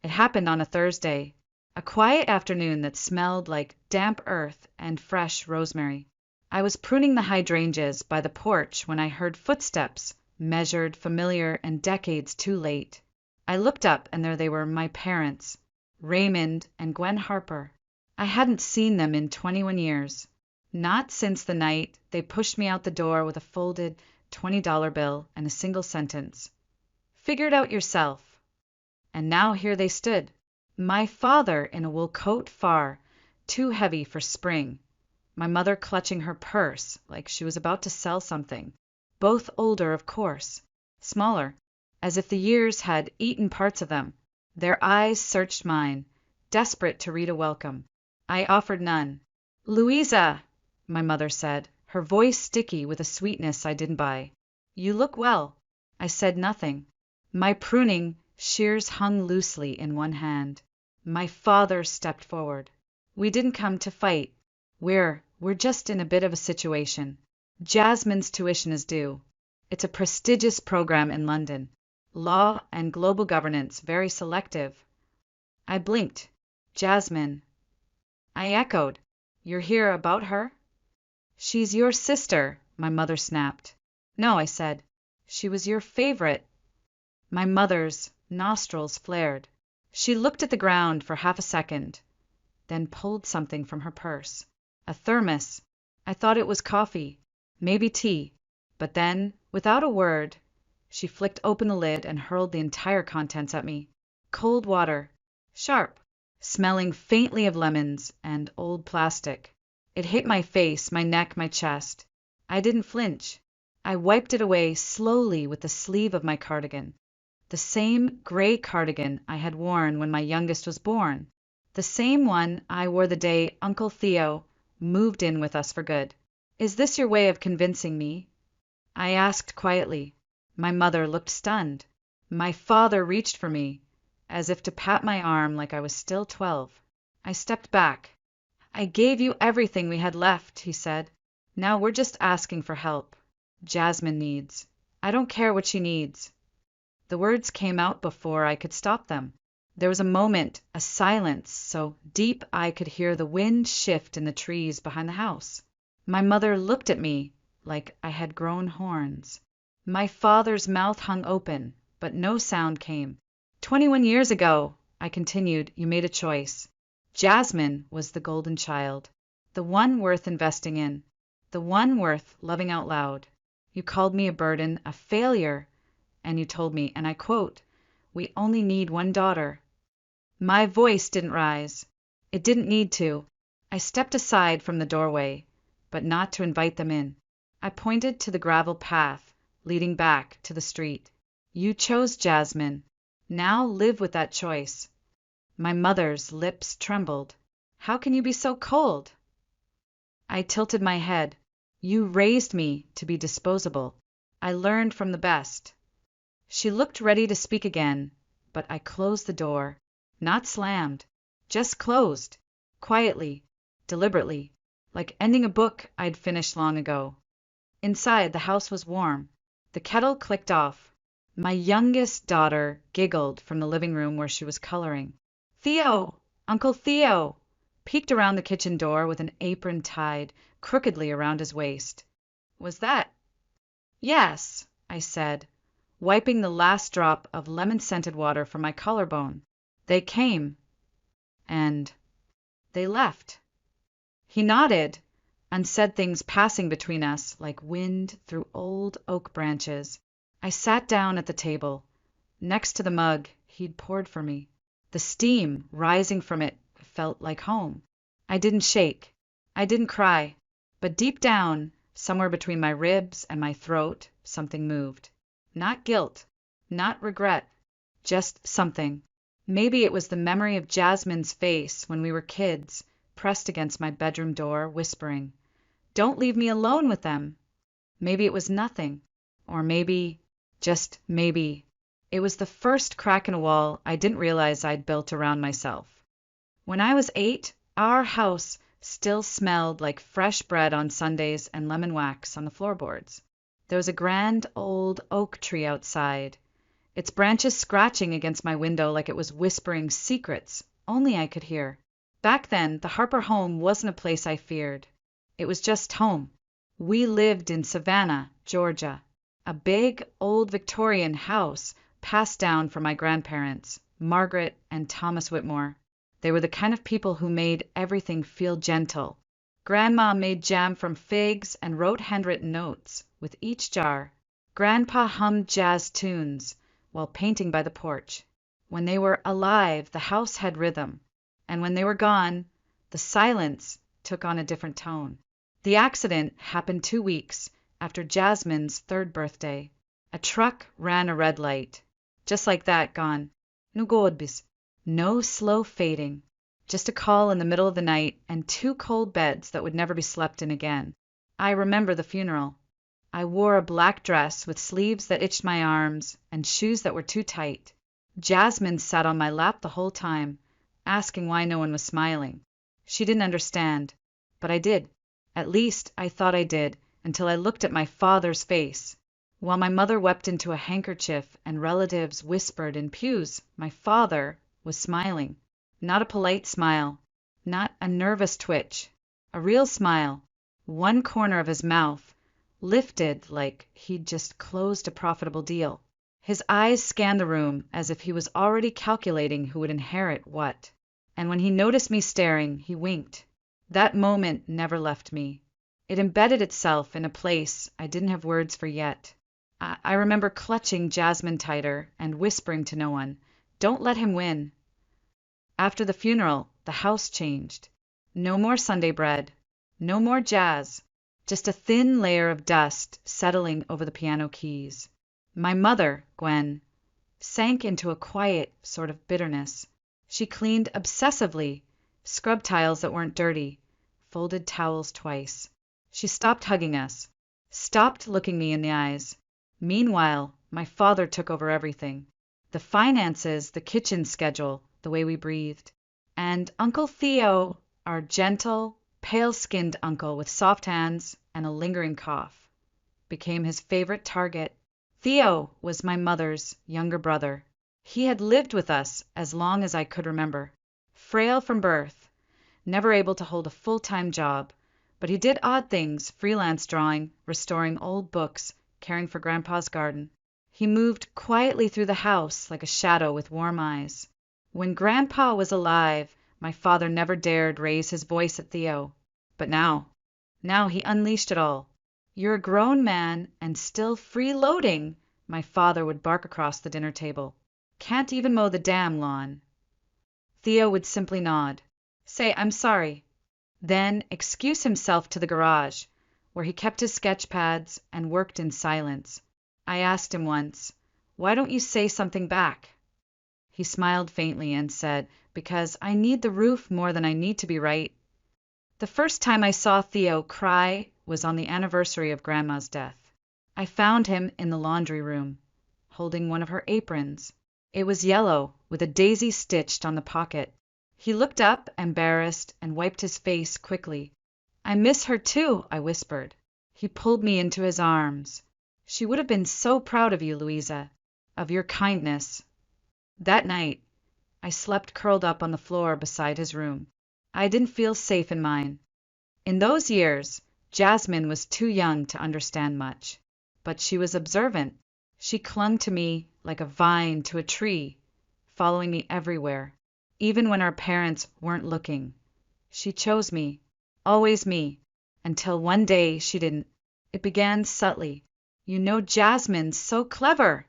It happened on a Thursday, a quiet afternoon that smelled like damp earth and fresh rosemary. I was pruning the hydrangeas by the porch when I heard footsteps, measured, familiar, and decades too late. I looked up, and there they were, my parents, Raymond and Gwen Harper. I hadn't seen them in 21 years. Not since the night they pushed me out the door with a folded $20 bill and a single sentence. Figure it out yourself. And now here they stood. My father in a wool coat far too heavy for spring. My mother clutching her purse like she was about to sell something. Both older, of course. Smaller, as if the years had eaten parts of them. Their eyes searched mine, desperate to read a welcome. I offered none. "Louisa," my mother said, her voice sticky with a sweetness I didn't buy. "You look well." I said nothing. My pruning shears hung loosely in one hand. My father stepped forward. "We didn't come to fight. We're just in a bit of a situation. Jasmine's tuition is due. It's a prestigious program in London. Law and global governance, very selective." I blinked. "Jasmine." I echoed. "You're here about her?" "She's your sister," my mother snapped. "No," I said. "She was your favorite." My mother's nostrils flared. She looked at the ground for half a second, then pulled something from her purse. A thermos. I thought it was coffee, maybe tea, but then, without a word, she flicked open the lid and hurled the entire contents at me. Cold water. Sharp. Smelling faintly of lemons and old plastic. It hit my face, my neck, my chest. I didn't flinch. I wiped it away slowly with the sleeve of my cardigan. The same gray cardigan I had worn when my youngest was born. The same one I wore the day Uncle Theo moved in with us for good. "Is this your way of convincing me?" I asked quietly. My mother looked stunned. My father reached for me, as if to pat my arm like I was still 12. I stepped back. "I gave you everything we had left," he said. "Now we're just asking for help. Jasmine needs. I don't care what she needs." The words came out before I could stop them. There was a moment, a silence so deep I could hear the wind shift in the trees behind the house. My mother looked at me like I had grown horns. My father's mouth hung open, but no sound came. 21 years ago," I continued, "you made a choice. Jasmine was the golden child, the one worth investing in, the one worth loving out loud. You called me a burden, a failure, and you told me, and I quote, 'We only need one daughter.'" My voice didn't rise. It didn't need to. I stepped aside from the doorway, but not to invite them in. I pointed to the gravel path leading back to the street. "You chose Jasmine. Now live with that choice." My mother's lips trembled. "How can you be so cold?" I tilted my head. "You raised me to be disposable. I learned from the best." She looked ready to speak again, but I closed the door. Not slammed, just closed. Quietly, deliberately, like ending a book I'd finished long ago. Inside, the house was warm. The kettle clicked off. My youngest daughter giggled from the living room where she was coloring. "Theo! Uncle Theo!" peeked around the kitchen door with an apron tied crookedly around his waist. "Was that—" "Yes," I said, wiping the last drop of lemon-scented water from my collarbone. "They came. And they left." He nodded, unsaid things passing between us like wind through old oak branches. I sat down at the table, next to the mug he'd poured for me. The steam rising from it felt like home. I didn't shake. I didn't cry. But deep down, somewhere between my ribs and my throat, something moved. Not guilt, not regret, just something. Maybe it was the memory of Jasmine's face when we were kids, pressed against my bedroom door, whispering, "Don't leave me alone with them." Maybe it was nothing. Or maybe, just maybe, it was the first crack in a wall I didn't realize I'd built around myself. When I was 8, our house still smelled like fresh bread on Sundays and lemon wax on the floorboards. There was a grand old oak tree outside, its branches scratching against my window like it was whispering secrets only I could hear. Back then, the Harper home wasn't a place I feared. It was just home. We lived in Savannah, Georgia, a big, old Victorian house passed down from my grandparents, Margaret and Thomas Whitmore. They were the kind of people who made everything feel gentle. Grandma made jam from figs and wrote handwritten notes with each jar. Grandpa hummed jazz tunes while painting by the porch. When they were alive, the house had rhythm, and when they were gone, the silence took on a different tone. The accident happened 2 weeks after Jasmine's 3rd birthday. A truck ran a red light. Just like that, gone. No godbis. No slow fading. Just a call in the middle of the night and 2 cold beds that would never be slept in again. I remember the funeral. I wore a black dress with sleeves that itched my arms and shoes that were too tight. Jasmine sat on my lap the whole time, asking why no one was smiling. She didn't understand, but I did. At least, I thought I did, until I looked at my father's face. While my mother wept into a handkerchief and relatives whispered in pews, my father was smiling. Not a polite smile, not a nervous twitch, a real smile. One corner of his mouth lifted like he'd just closed a profitable deal. His eyes scanned the room as if he was already calculating who would inherit what. And when he noticed me staring, he winked. That moment never left me. It embedded itself in a place I didn't have words for yet. I remember clutching Jasmine tighter and whispering to no one, "Don't let him win." After the funeral, the house changed. No more Sunday bread, no more jazz, just a thin layer of dust settling over the piano keys. My mother, Gwen, sank into a quiet sort of bitterness. She cleaned obsessively, scrubbed tiles that weren't dirty, folded towels twice. She stopped hugging us, stopped looking me in the eyes. Meanwhile, my father took over everything. The finances, the kitchen schedule, the way we breathed. And Uncle Theo, our gentle, pale-skinned uncle with soft hands and a lingering cough, became his favorite target. Theo was my mother's younger brother. He had lived with us as long as I could remember. Frail from birth, never able to hold a full-time job, but he did odd things, freelance drawing, restoring old books, caring for Grandpa's garden. He moved quietly through the house like a shadow with warm eyes. When Grandpa was alive, my father never dared raise his voice at Theo. But now he unleashed it all. "You're a grown man and still freeloading," my father would bark across the dinner table. "Can't even mow the damn lawn." Theo would simply nod, say, "I'm sorry," then excuse himself to the garage, where he kept his sketch pads and worked in silence. I asked him once, "Why don't you say something back?" He smiled faintly and said, "Because I need the roof more than I need to be right." The first time I saw Theo cry was on the anniversary of Grandma's death. I found him in the laundry room, holding one of her aprons. It was yellow, with a daisy stitched on the pocket. He looked up, embarrassed, and wiped his face quickly. "I miss her too," I whispered. He pulled me into his arms. "She would have been so proud of you, Louisa, of your kindness." That night, I slept curled up on the floor beside his room. I didn't feel safe in mine. In those years, Jasmine was too young to understand much, but she was observant. She clung to me like a vine to a tree, following me everywhere, even when our parents weren't looking. She chose me, always me, until one day she didn't. It began subtly. "You know Jasmine's so clever,"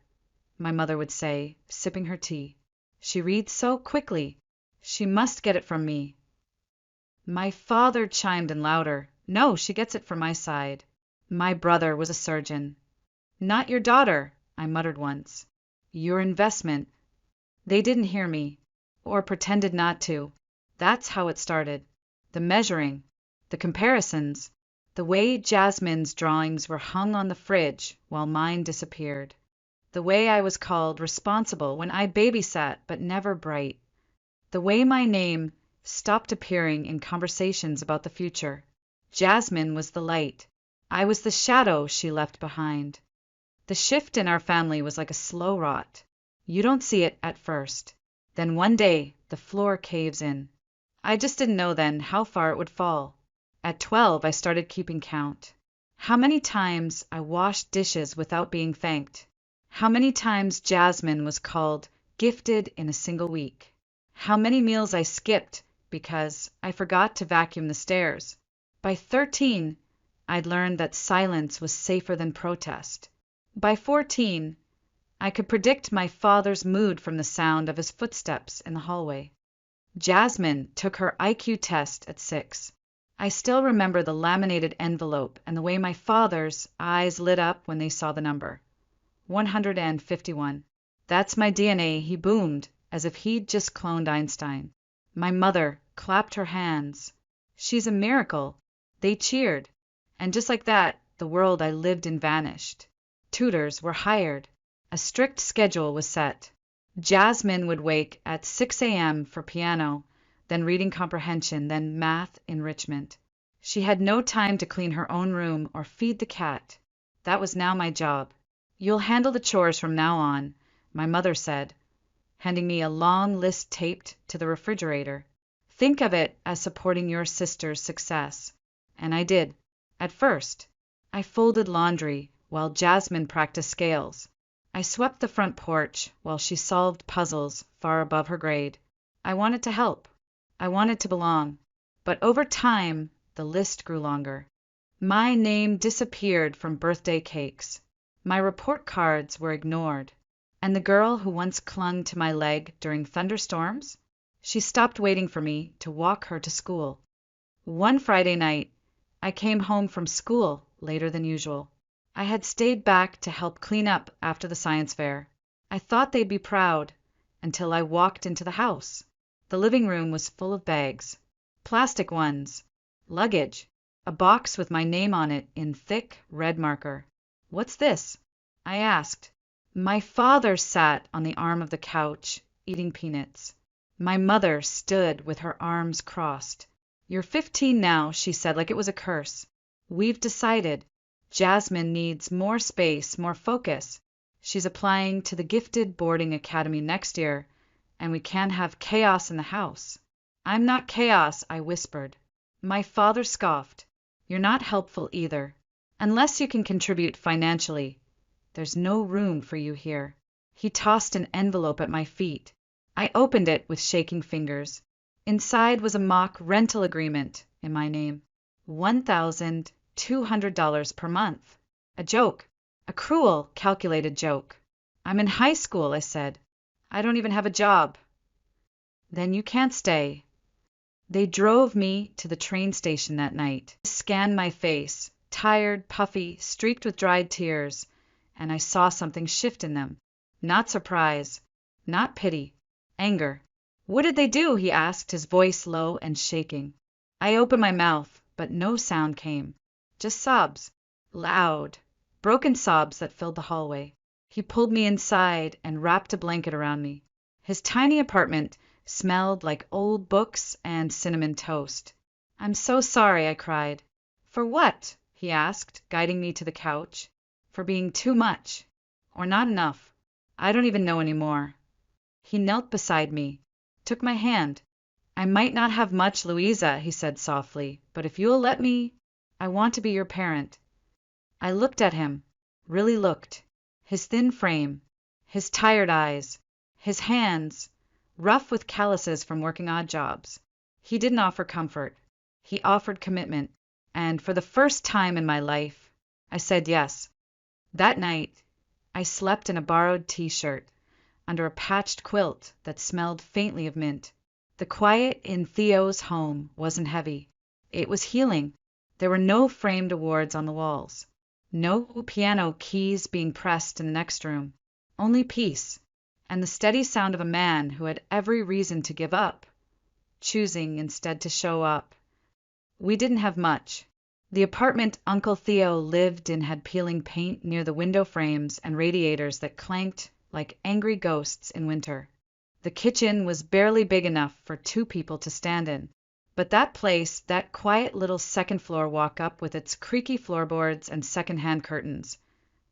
my mother would say, sipping her tea. "She reads so quickly. She must get it from me." My father chimed in louder. "No, she gets it from my side." My brother was a surgeon. "Not your daughter," I muttered once. "Your investment." They didn't hear me, or pretended not to. That's how it started. The measuring, the comparisons, the way Jasmine's drawings were hung on the fridge while mine disappeared. The way I was called responsible when I babysat but never bright. The way my name stopped appearing in conversations about the future. Jasmine was the light. I was the shadow she left behind. The shift in our family was like a slow rot. You don't see it at first. Then one day, the floor caves in. I just didn't know then how far it would fall. At 12, I started keeping count. How many times I washed dishes without being thanked. How many times Jasmine was called gifted in a single week. How many meals I skipped because I forgot to vacuum the stairs. By 13, I'd learned that silence was safer than protest. By 14, I could predict my father's mood from the sound of his footsteps in the hallway. Jasmine took her IQ test at 6. I still remember the laminated envelope and the way my father's eyes lit up when they saw the number. 151. That's my DNA, he boomed, as if he'd just cloned Einstein. My mother clapped her hands. She's a miracle. They cheered. And just like that, the world I lived in vanished. Tutors were hired. A strict schedule was set. Jasmine would wake at 6 a.m. for piano, then reading comprehension, then math enrichment. She had no time to clean her own room or feed the cat. That was now my job. You'll handle the chores from now on, my mother said, handing me a long list taped to the refrigerator. Think of it as supporting your sister's success. And I did. At first, I folded laundry while Jasmine practiced scales. I swept the front porch while she solved puzzles far above her grade. I wanted to help. I wanted to belong. But over time, the list grew longer. My name disappeared from birthday cakes. My report cards were ignored. And the girl who once clung to my leg during thunderstorms? She stopped waiting for me to walk her to school. One Friday night, I came home from school later than usual. I had stayed back to help clean up after the science fair. I thought they'd be proud until I walked into the house. The living room was full of bags. Plastic ones. Luggage. A box with my name on it in thick red marker. What's this? I asked. My father sat on the arm of the couch, eating peanuts. My mother stood with her arms crossed. You're 15 now, she said like it was a curse. We've decided. Jasmine needs more space, more focus. She's applying to the gifted boarding academy next year, and we can't have chaos in the house. I'm not chaos, I whispered. My father scoffed. You're not helpful either. Unless you can contribute financially, there's no room for you here. He tossed an envelope at my feet. I opened it with shaking fingers. Inside was a mock rental agreement in my name. $1,200 per month. A joke. A cruel, calculated joke. I'm in high school, I said. I don't even have a job. Then you can't stay. They drove me to the train station that night. Scanned my face, tired, puffy, streaked with dried tears, and I saw something shift in them. Not surprise, not pity, anger. What did they do? He asked, his voice low and shaking. I opened my mouth, but no sound came. Just sobs. Loud, broken sobs that filled the hallway. He pulled me inside and wrapped a blanket around me. His tiny apartment smelled like old books and cinnamon toast. I'm so sorry, I cried. For what? He asked, guiding me to the couch. For being too much. Or not enough. I don't even know anymore. He knelt beside me, took my hand. I might not have much, Louisa, he said softly, but if you'll let me, I want to be your parent. I looked at him, really looked. His thin frame, his tired eyes, his hands, rough with calluses from working odd jobs. He didn't offer comfort. He offered commitment, and for the first time in my life, I said yes. That night, I slept in a borrowed t-shirt, under a patched quilt that smelled faintly of mint. The quiet in Theo's home wasn't heavy. It was healing. There were no framed awards on the walls. No piano keys being pressed in the next room. Only peace, and the steady sound of a man who had every reason to give up, choosing instead to show up. We didn't have much. The apartment Uncle Theo lived in had peeling paint near the window frames and radiators that clanked like angry ghosts in winter. The kitchen was barely big enough for 2 people to stand in. But that place, that quiet little second-floor walk-up with its creaky floorboards and second-hand curtains,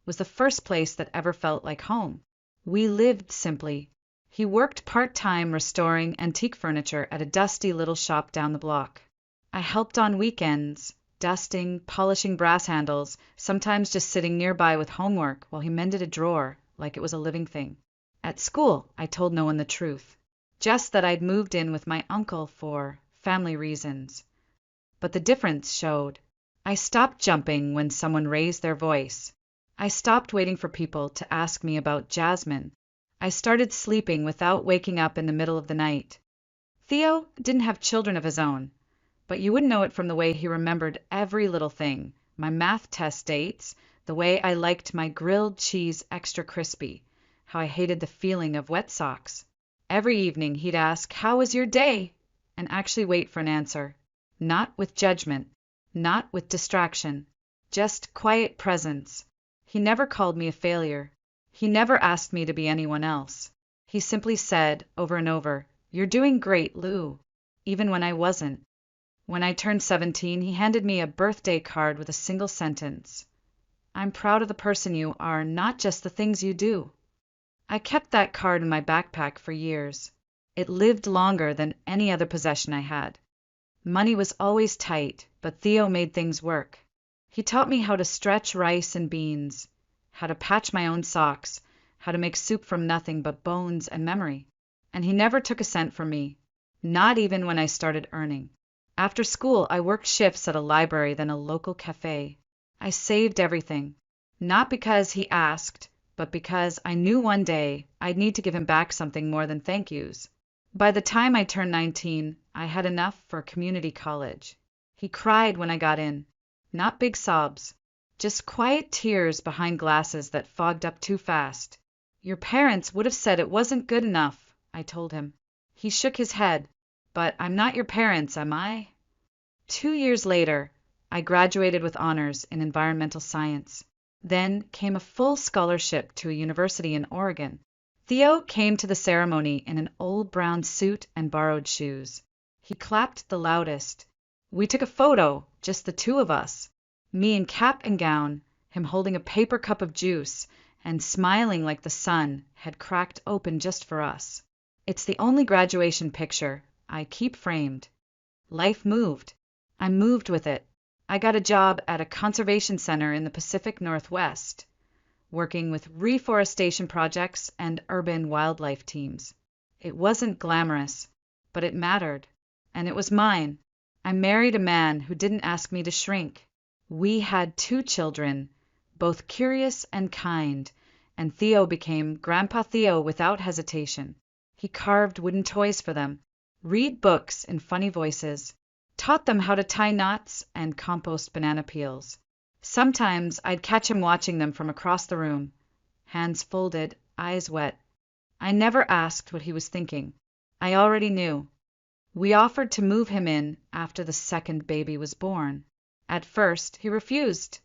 was the first place that ever felt like home. We lived simply. He worked part-time restoring antique furniture at a dusty little shop down the block. I helped on weekends, dusting, polishing brass handles, sometimes just sitting nearby with homework while he mended a drawer like it was a living thing. At school, I told no one the truth, just that I'd moved in with my uncle for family reasons. But the difference showed. I stopped jumping when someone raised their voice. I stopped waiting for people to ask me about Jasmine. I started sleeping without waking up in the middle of the night. Theo didn't have children of his own, but you wouldn't know it from the way he remembered every little thing, my math test dates, the way I liked my grilled cheese extra crispy, how I hated the feeling of wet socks. Every evening he'd ask, "How was your day?" and actually wait for an answer. Not with judgment, not with distraction, just quiet presence. He never called me a failure. He never asked me to be anyone else. He simply said, over and over, "You're doing great, Lou," even when I wasn't. When I turned 17, he handed me a birthday card with a single sentence. "I'm proud of the person you are, not just the things you do." I kept that card in my backpack for years. It lived longer than any other possession I had. Money was always tight, but Theo made things work. He taught me how to stretch rice and beans, how to patch my own socks, how to make soup from nothing but bones and memory. And he never took a cent from me, not even when I started earning. After school, I worked shifts at a library, then a local cafe. I saved everything, not because he asked, but because I knew one day I'd need to give him back something more than thank yous. By the time I turned 19, I had enough for community college. He cried when I got in, not big sobs, just quiet tears behind glasses that fogged up too fast. "Your parents would have said it wasn't good enough," I told him. He shook his head. "But I'm not your parents, am I?" 2 years later, I graduated with honors in environmental science. Then came a full scholarship to a university in Oregon. Theo came to the ceremony in an old brown suit and borrowed shoes. He clapped the loudest. We took a photo, just the two of us, me in cap and gown, him holding a paper cup of juice and smiling like the sun had cracked open just for us. It's the only graduation picture I keep framed. Life moved. I moved with it. I got a job at a conservation center in the Pacific Northwest, working with reforestation projects and urban wildlife teams. It wasn't glamorous, but it mattered, and it was mine. I married a man who didn't ask me to shrink. We had 2 children, both curious and kind, and Theo became Grandpa Theo without hesitation. He carved wooden toys for them, read books in funny voices, taught them how to tie knots and compost banana peels. Sometimes I'd catch him watching them from across the room, hands folded, eyes wet. I never asked what he was thinking. I already knew. We offered to move him in after the second baby was born. At first, he refused,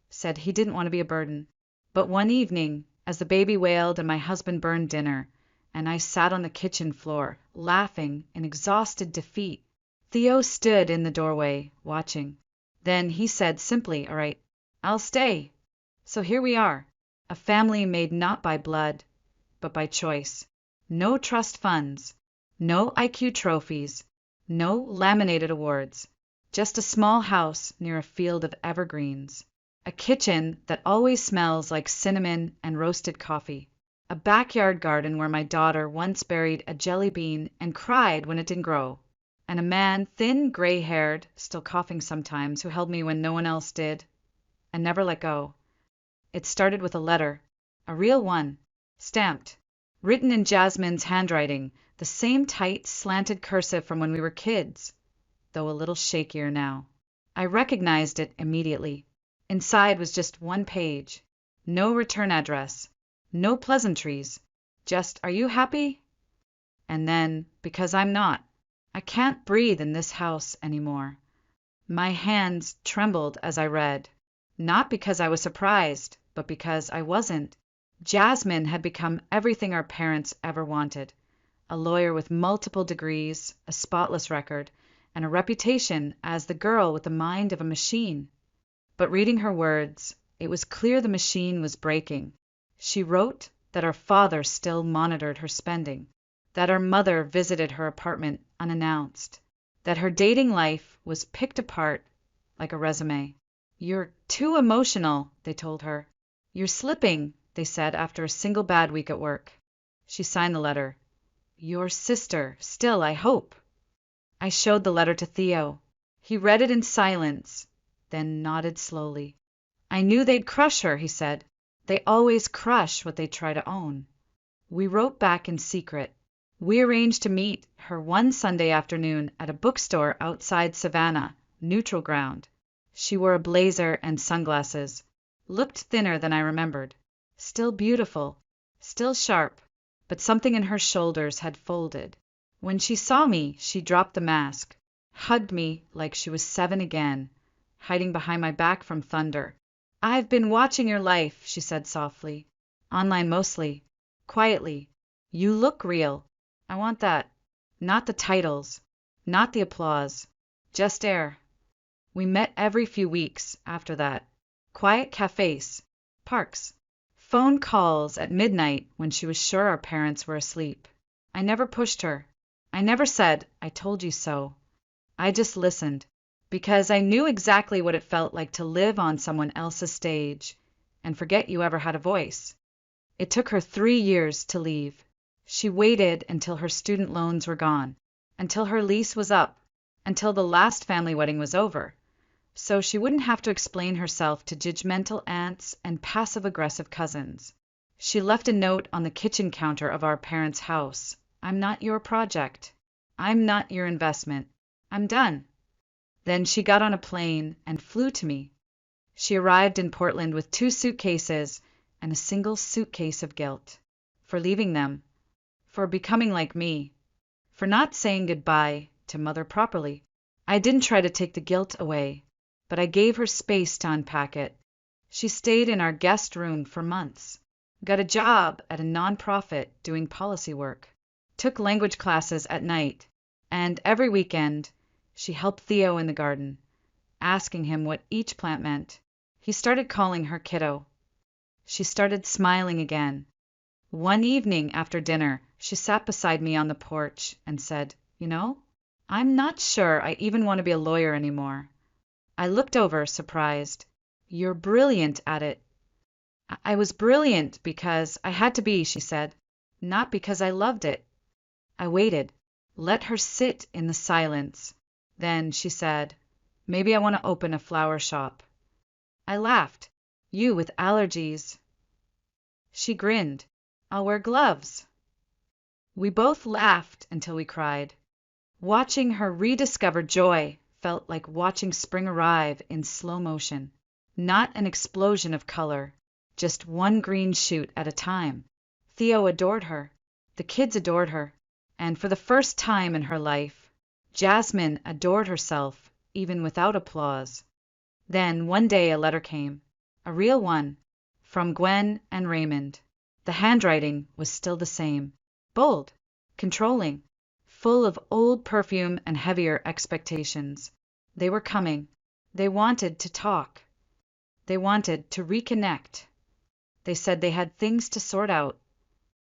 said he didn't want to be a burden. But one evening, as the baby wailed and my husband burned dinner, and I sat on the kitchen floor, laughing in exhausted defeat, Theo stood in the doorway, watching. Then he said simply, "All right, I'll stay." So here we are, a family made not by blood, but by choice. No trust funds, no IQ trophies, no laminated awards, just a small house near a field of evergreens, a kitchen that always smells like cinnamon and roasted coffee, a backyard garden where my daughter once buried a jelly bean and cried when it didn't grow, and a man, thin, gray-haired, still coughing sometimes, who held me when no one else did, and never let go. It started with a letter, a real one, stamped, written in Jasmine's handwriting, the same tight, slanted cursive from when we were kids, though a little shakier now. I recognized it immediately. Inside was just one page, no return address, no pleasantries, just "Are you happy?" And then, because I'm not, I can't breathe in this house anymore. My hands trembled as I read, not because I was surprised, but because I wasn't. Jasmine had become everything our parents ever wanted, a lawyer with multiple degrees, a spotless record, and a reputation as the girl with the mind of a machine. But reading her words, it was clear the machine was breaking. She wrote that her father still monitored her spending, that her mother visited her apartment unannounced, that her dating life was picked apart like a resume. "You're too emotional," they told her. "You're slipping," they said after a single bad week at work. She signed the letter. "Your sister, still, I hope." I showed the letter to Theo. He read it in silence, then nodded slowly. "I knew they'd crush her," he said. "They always crush what they try to own." We wrote back in secret. We arranged to meet her one Sunday afternoon at a bookstore outside Savannah, neutral ground. She wore a blazer and sunglasses, looked thinner than I remembered. Still beautiful, still sharp, but something in her shoulders had folded. When she saw me, she dropped the mask, hugged me like she was 7 again, hiding behind my back from thunder. "I've been watching your life," she said softly. "Online mostly. Quietly. You look real. I want that. Not the titles. Not the applause. Just air." We met every few weeks after that. Quiet cafes. Parks. Phone calls at midnight when she was sure our parents were asleep. I never pushed her. I never said, "I told you so." I just listened, because I knew exactly what it felt like to live on someone else's stage and forget you ever had a voice. It took her 3 years to leave. She waited until her student loans were gone, until her lease was up, until the last family wedding was over, so she wouldn't have to explain herself to judgmental aunts and passive-aggressive cousins. She left a note on the kitchen counter of our parents' house. "I'm not your project. I'm not your investment. I'm done." Then she got on a plane and flew to me. She arrived in Portland with 2 suitcases and a single suitcase of guilt. For leaving them. For becoming like me. For not saying goodbye to Mother properly. I didn't try to take the guilt away, but I gave her space to unpack it. She stayed in our guest room for months. Got a job at a nonprofit doing policy work. Took language classes at night, and every weekend she helped Theo in the garden, asking him what each plant meant. He started calling her kiddo. She started smiling again. One evening after dinner, she sat beside me on the porch and said, "You know, I'm not sure I even want to be a lawyer anymore." I looked over, surprised. "You're brilliant at it." "I was brilliant because I had to be," she said, "not because I loved it." I waited, let her sit in the silence. Then she said, "Maybe I want to open a flower shop." I laughed. "You with allergies." She grinned. "I'll wear gloves." We both laughed until we cried. Watching her rediscover joy felt like watching spring arrive in slow motion. Not an explosion of color, just one green shoot at a time. Theo adored her. The kids adored her. And for the first time in her life, Jasmine adored herself, even without applause. Then one day a letter came, a real one, from Gwen and Raymond. The handwriting was still the same, bold, controlling, full of old perfume and heavier expectations. They were coming. They wanted to talk. They wanted to reconnect. They said they had things to sort out.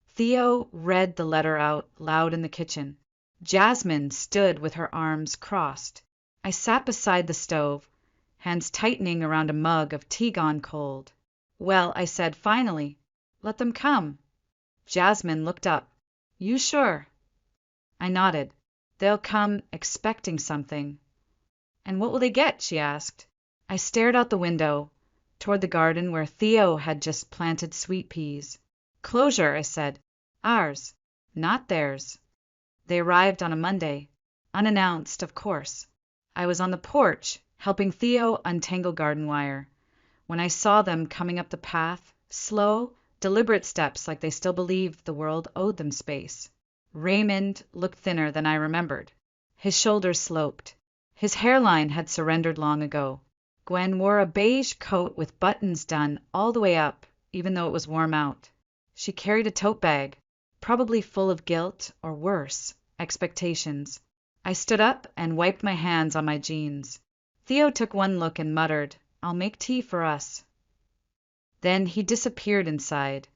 Theo read the letter out loud in the kitchen. Jasmine stood with her arms crossed. I sat beside the stove, hands tightening around a mug of tea gone cold. "Well," I said finally, "let them come." Jasmine looked up. "You sure?" I nodded. "They'll come expecting something." "And what will they get?" she asked. I stared out the window, toward the garden where Theo had just planted sweet peas. "Closure," I said. "Ours, not theirs." They arrived on a Monday, unannounced, of course. I was on the porch, helping Theo untangle garden wire, when I saw them coming up the path, slow, deliberate steps like they still believed the world owed them space. Raymond looked thinner than I remembered. His shoulders sloped. His hairline had surrendered long ago. Gwen wore a beige coat with buttons done all the way up, even though it was warm out. She carried a tote bag, probably full of guilt, or worse, expectations. I stood up and wiped my hands on my jeans. Theo took one look and muttered, "I'll make tea for us." Then he disappeared inside.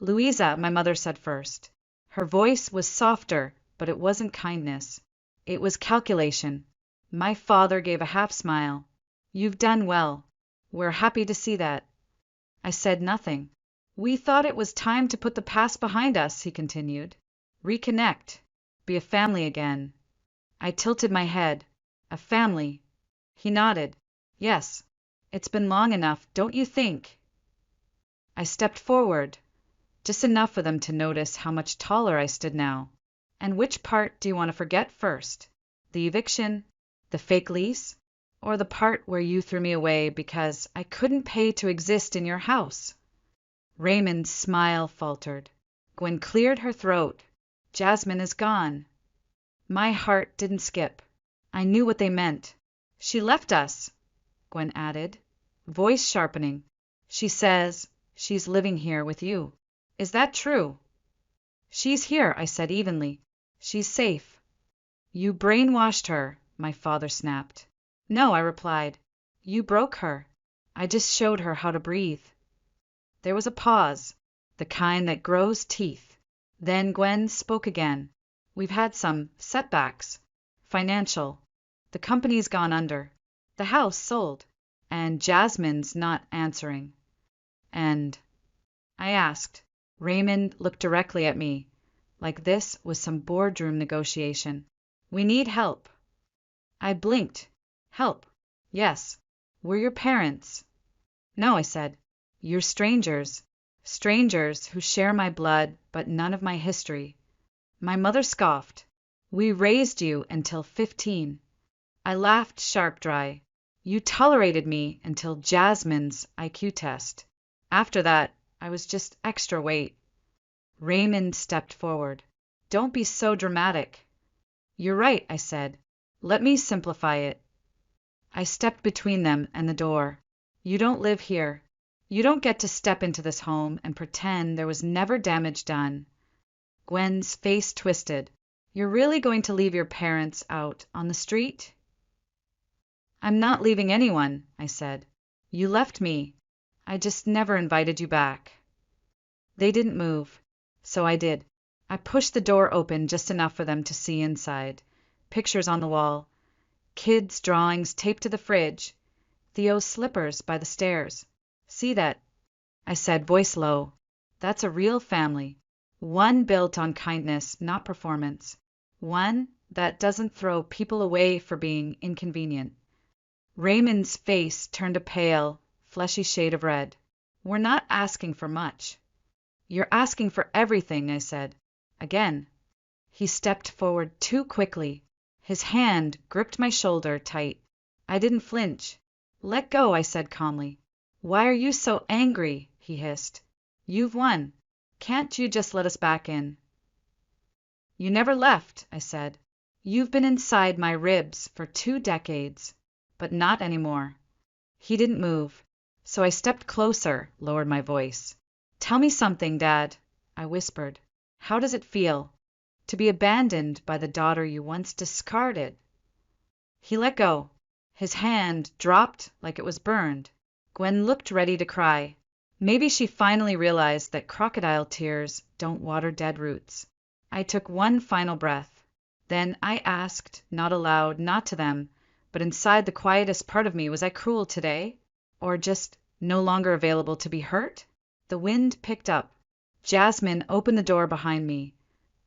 Louisa, my mother said first. Her voice was softer, but it wasn't kindness. It was calculation. My father gave a half smile. You've done well. We're happy to see that. I said nothing. We thought it was time to put the past behind us, he continued. Reconnect. Be a family again. I tilted my head. A family. He nodded. Yes. It's been long enough, don't you think? I stepped forward, just enough for them to notice how much taller I stood now. And which part do you want to forget first? The eviction, the fake lease, or the part where you threw me away because I couldn't pay to exist in your house? Raymond's smile faltered. Gwen cleared her throat. Jasmine is gone. My heart didn't skip. I knew what they meant. She left us, Gwen added, voice sharpening. She says she's living here with you. Is that true? She's here, I said evenly. She's safe. You brainwashed her, my father snapped. No, I replied. You broke her. I just showed her how to breathe. There was a pause, the kind that grows teeth. Then Gwen spoke again. We've had some setbacks. Financial. The company's gone under. The house sold. And Jasmine's not answering. And I asked. Raymond looked directly at me, like this was some boardroom negotiation. We need help. I blinked. Help. Yes. We're your parents. No, I said. You're strangers. Strangers who share my blood, but none of my history. My mother scoffed. We raised you until 15. I laughed sharp dry. You tolerated me until Jasmine's IQ test. After that, I was just extra weight. Raymond stepped forward. Don't be so dramatic. You're right, I said. Let me simplify it. I stepped between them and the door. You don't live here. You don't get to step into this home and pretend there was never damage done. Gwen's face twisted. You're really going to leave your parents out on the street? I'm not leaving anyone, I said. You left me. I just never invited you back. They didn't move, so I did. I pushed the door open just enough for them to see inside. Pictures on the wall. Kids' drawings taped to the fridge. Theo's slippers by the stairs. See that? I said, voice low. That's a real family. One built on kindness, not performance. One that doesn't throw people away for being inconvenient. Raymond's face turned a pale, fleshy shade of red. We're not asking for much. You're asking for everything, I said. Again. He stepped forward too quickly. His hand gripped my shoulder tight. I didn't flinch. Let go, I said calmly. Why are you so angry? He hissed. You've won. Can't you just let us back in? You never left, I said. You've been inside my ribs for 2 decades. But not anymore. He didn't move, so I stepped closer, lowered my voice. Tell me something, Dad, I whispered. How does it feel to be abandoned by the daughter you once discarded? He let go. His hand dropped like it was burned. Gwen looked ready to cry. Maybe she finally realized that crocodile tears don't water dead roots. I took one final breath. Then I asked, not aloud, not to them, but inside the quietest part of me, was I cruel today? Or just no longer available to be hurt? The wind picked up. Jasmine opened the door behind me,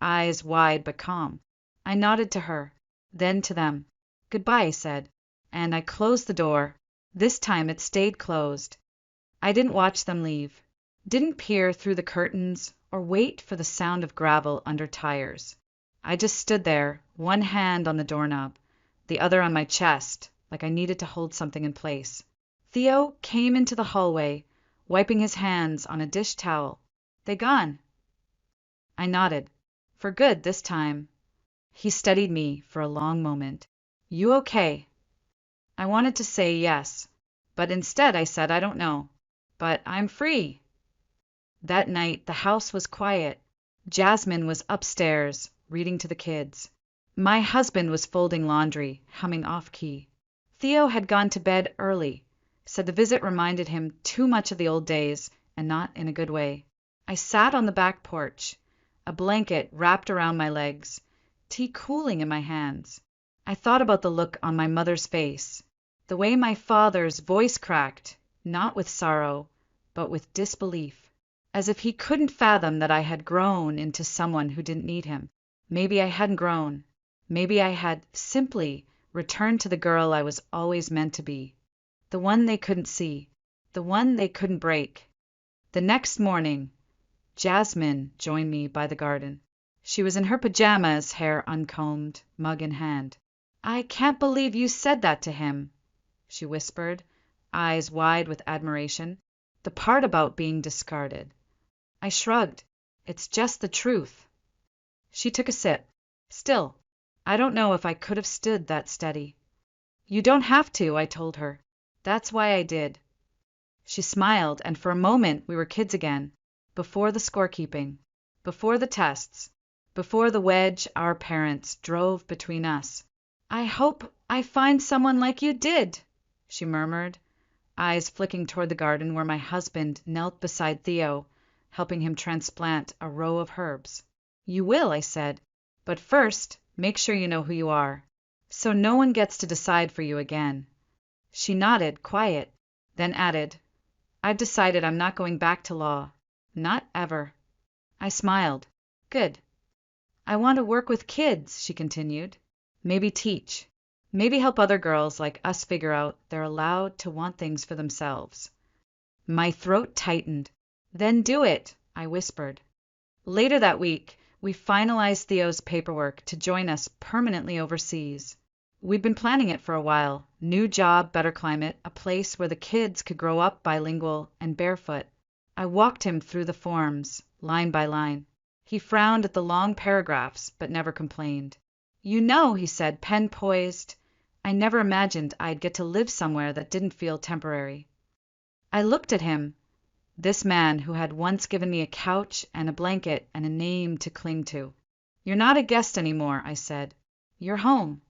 eyes wide but calm. I nodded to her, then to them. Goodbye, I said, and I closed the door. This time it stayed closed. I didn't watch them leave, didn't peer through the curtains or wait for the sound of gravel under tires. I just stood there, one hand on the doorknob, the other on my chest, like I needed to hold something in place. Theo came into the hallway, wiping his hands on a dish towel. They gone. I nodded. For good this time. He studied me for a long moment. You okay? I wanted to say yes, but instead I said I don't know. But I'm free. That night the house was quiet. Jasmine was upstairs, reading to the kids. My husband was folding laundry, humming off-key. Theo had gone to bed early, said the visit reminded him too much of the old days, and not in a good way. I sat on the back porch, a blanket wrapped around my legs, tea cooling in my hands. I thought about the look on my mother's face, the way my father's voice cracked, not with sorrow, but with disbelief, as if he couldn't fathom that I had grown into someone who didn't need him. Maybe I hadn't grown. Maybe I had simply returned to the girl I was always meant to be, the one they couldn't see, the one they couldn't break. The next morning, Jasmine joined me by the garden. She was in her pajamas, hair uncombed, mug in hand. "I can't believe you said that to him," she whispered, eyes wide with admiration. "The part about being discarded." I shrugged. "It's just the truth." She took a sip. "Still, I don't know if I could have stood that steady." "You don't have to," I told her. "That's why I did." She smiled, and for a moment we were kids again, before the scorekeeping, before the tests, before the wedge our parents drove between us. "I hope I find someone like you did," she murmured, eyes flicking toward the garden where my husband knelt beside Theo, helping him transplant a row of herbs. "You will," I said, "but first make sure you know who you are, so no one gets to decide for you again." She nodded, quiet, then added, "I've decided I'm not going back to law. Not ever." I smiled. "Good." "I want to work with kids," she continued. "Maybe teach. Maybe help other girls like us figure out they're allowed to want things for themselves." My throat tightened. "Then do it," I whispered. Later that week, we finalized Theo's paperwork to join us permanently overseas. We'd been planning it for a while. New job, better climate, a place where the kids could grow up bilingual and barefoot. I walked him through the forms, line by line. He frowned at the long paragraphs, but never complained. "You know," he said, pen poised, "I never imagined I'd get to live somewhere that didn't feel temporary." I looked at him, this man who had once given me a couch and a blanket and a name to cling to. "You're not a guest anymore," I said. "You're home."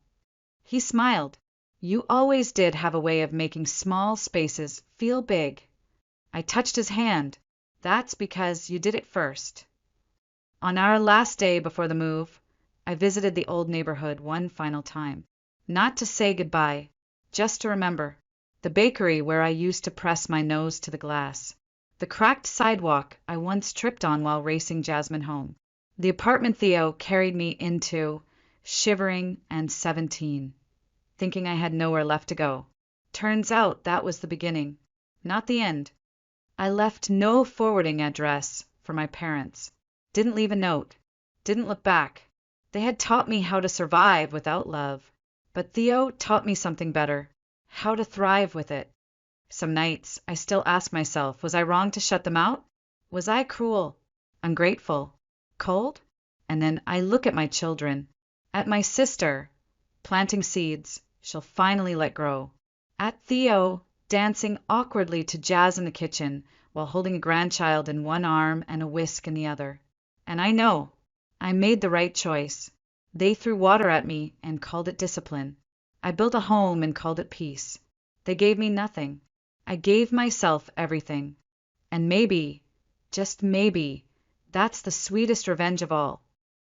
He smiled. "You always did have a way of making small spaces feel big." I touched his hand. "That's because you did it first." On our last day before the move, I visited the old neighborhood one final time. Not to say goodbye, just to remember. The bakery where I used to press my nose to the glass. The cracked sidewalk I once tripped on while racing Jasmine home. The apartment Theo carried me into, shivering and 17, thinking I had nowhere left to go. Turns out that was the beginning, not the end. I left no forwarding address for my parents. Didn't leave a note. Didn't look back. They had taught me how to survive without love. But Theo taught me something better, how to thrive with it. Some nights I still ask myself, was I wrong to shut them out? Was I cruel, ungrateful, cold? And then I look at my children, at my sister, planting seeds she'll finally let grow, at Theo dancing awkwardly to jazz in the kitchen while holding a grandchild in one arm and a whisk in the other. And I know I made the right choice. They threw water at me and called it discipline. I built a home and called it peace. They gave me nothing. I gave myself everything. And maybe, just maybe, that's the sweetest revenge of all.